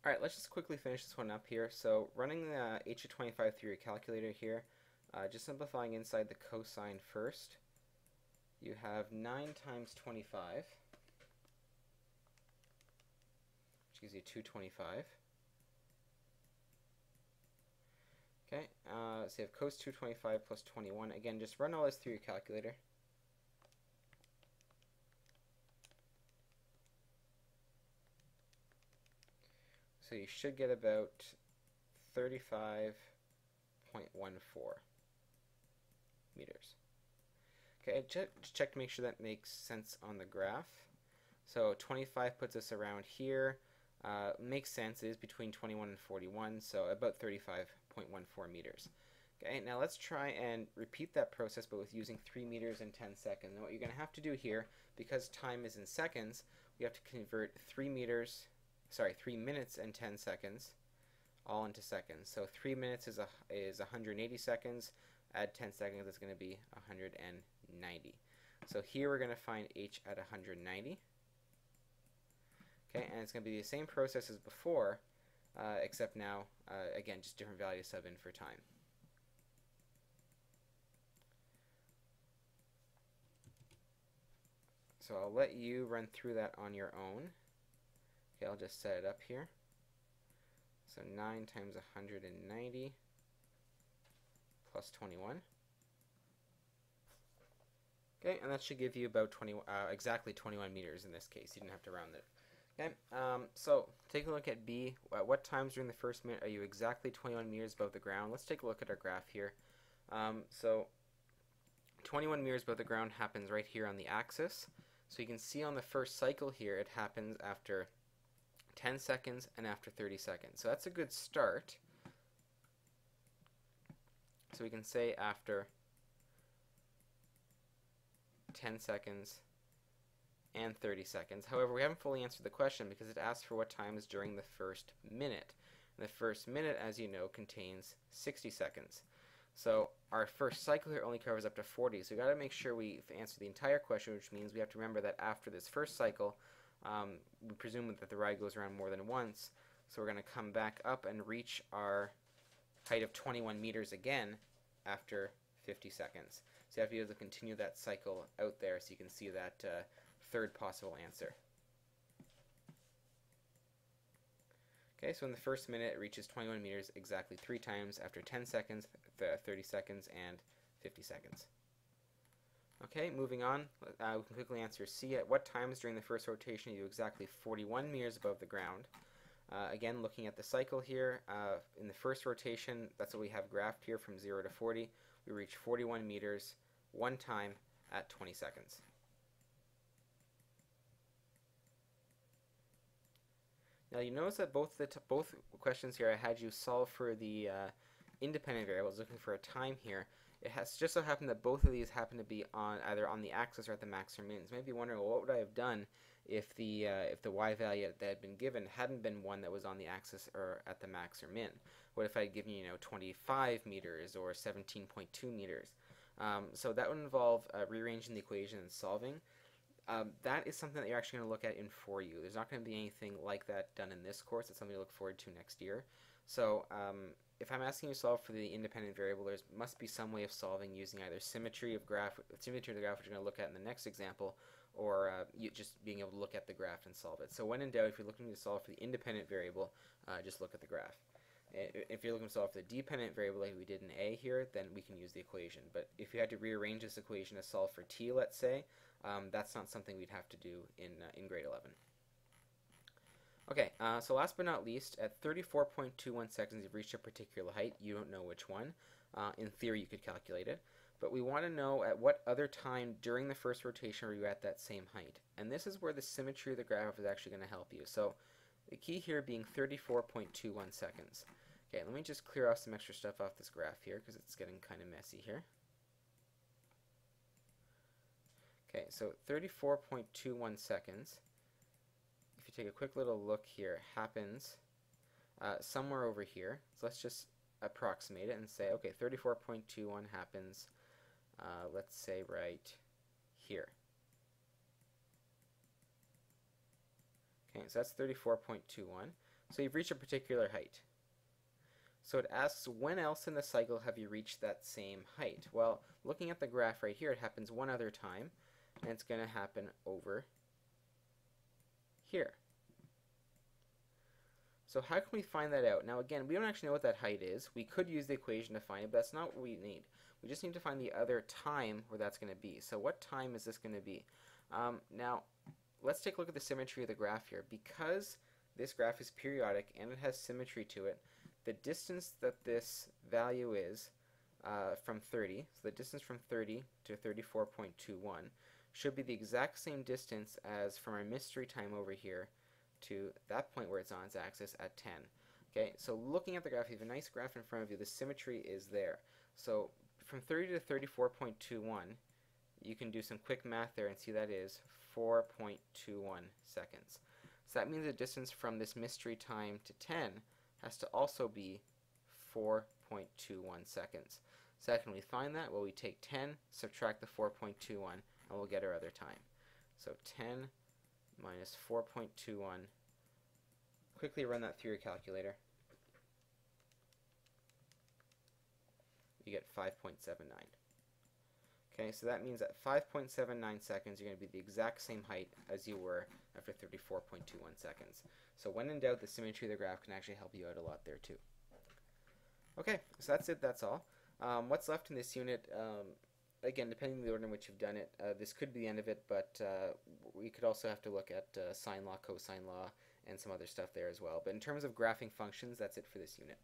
Alright, let's just quickly finish this one up here. So running the h(25) through your calculator here, just simplifying inside the cosine first, you have 9 times 25, which gives you 225. Okay, so you have cos 225 plus 21. Again, just run all this through your calculator. So you should get about 35.14 meters. Okay, just check to make sure that makes sense on the graph. So 25 puts us around here. Makes sense, it is between 21 and 41, so about 35.14 meters. Okay, now let's try and repeat that process, but with using 3 meters and 10 seconds. And what you're going to have to do here, because time is in seconds, we have to convert 3 minutes and 10 seconds all into seconds. So 3 minutes is 180 seconds. Add 10 seconds, it's going to be 190. So here we're going to find h at 190. Okay, and it's going to be the same process as before, except now, again, just different values sub in for time. So I'll let you run through that on your own. Okay, I'll just set it up here. So 9 times 190 plus 21. Okay, and that should give you about exactly 21 meters in this case. You didn't have to round it. Okay, so take a look at B. At what times during the first minute are you exactly 21 meters above the ground? Let's take a look at our graph here. So 21 meters above the ground happens right here on the axis. So you can see on the first cycle here it happens after 10 seconds and after 30 seconds. So that's a good start. So we can say after 10 seconds and 30 seconds. However, we haven't fully answered the question because it asks for what time is during the first minute. And the first minute, as you know, contains 60 seconds. So our first cycle here only covers up to 40. So we've got to make sure we answer the entire question, which means we have to remember that after this first cycle, we presume that the ride goes around more than once. So we're going to come back up and reach our height of 21 meters again after 50 seconds. So you have to be able to continue that cycle out there so you can see that third possible answer. Okay, so in the first minute it reaches 21 meters exactly 3 times after 10 seconds, 30 seconds, and 50 seconds. Okay, moving on, we can quickly answer C. At what times during the first rotation are you exactly 41 meters above the ground? Again, looking at the cycle here, in the first rotation, that's what we have graphed here from 0 to 40. We reach 41 meters one time at 20 seconds. Now you notice that both questions here I had you solve for the independent variables, looking for a time here. It has just so happened that both of these happen to be on either on the axis or at the max or min. So you might be wondering, well, what would I have done if the y value that had been given hadn't been one that was on the axis or at the max or min? What if I had given you, 25 meters or 17.2 meters? So that would involve rearranging the equation and solving. That is something that you're actually going to look at in 4U. There's not going to be anything like that done in this course. It's something to look forward to next year. So if I'm asking you to solve for the independent variable, there must be some way of solving using either symmetry of the graph, which you're going to look at in the next example, or you just being able to look at the graph and solve it. So when in doubt, if you're looking to solve for the independent variable, just look at the graph. If you're looking to solve for the dependent variable like we did in A here, then we can use the equation. But if you had to rearrange this equation to solve for t, let's say, that's not something we'd have to do in grade 11. Okay, so last but not least, at 34.21 seconds you've reached a particular height. You don't know which one. In theory you could calculate it. But we want to know at what other time during the first rotation were you at that same height. And this is where the symmetry of the graph is actually going to help you. So the key here being 34.21 seconds. Okay, let me just clear off some extra stuff off this graph here because it's getting kind of messy here. Okay, so 34.21 seconds, if you take a quick little look here, happens somewhere over here. So let's just approximate it and say, okay, 34.21 happens, let's say right here. Okay, so that's 34.21. So you've reached a particular height. So it asks, when else in the cycle have you reached that same height? Well, looking at the graph right here, it happens one other time, and it's going to happen over here. So how can we find that out? Now again, we don't actually know what that height is. We could use the equation to find it, but that's not what we need. We just need to find the other time where that's going to be. So what time is this going to be? Now, let's take a look at the symmetry of the graph here. Because this graph is periodic and it has symmetry to it, the distance that this value is from 30, so the distance from 30 to 34.21, should be the exact same distance as from our mystery time over here to that point where it's on its axis at 10. Okay, so looking at the graph, you have a nice graph in front of you. The symmetry is there. So from 30 to 34.21, you can do some quick math there and see that is 4.21 seconds. So that means the distance from this mystery time to 10 has to also be 4.21 seconds. So how can we find that? Well, we take 10, subtract the 4.21, and we'll get our other time. So 10 minus 4.21. Quickly run that through your calculator. You get 5.79. Okay, so that means at 5.79 seconds, you're going to be the exact same height as you were after 34.21 seconds. So when in doubt, the symmetry of the graph can actually help you out a lot there too. Okay, so that's it, that's all. What's left in this unit, again, depending on the order in which you've done it, this could be the end of it, but we could also have to look at sine law, cosine law, and some other stuff there as well. But in terms of graphing functions, that's it for this unit.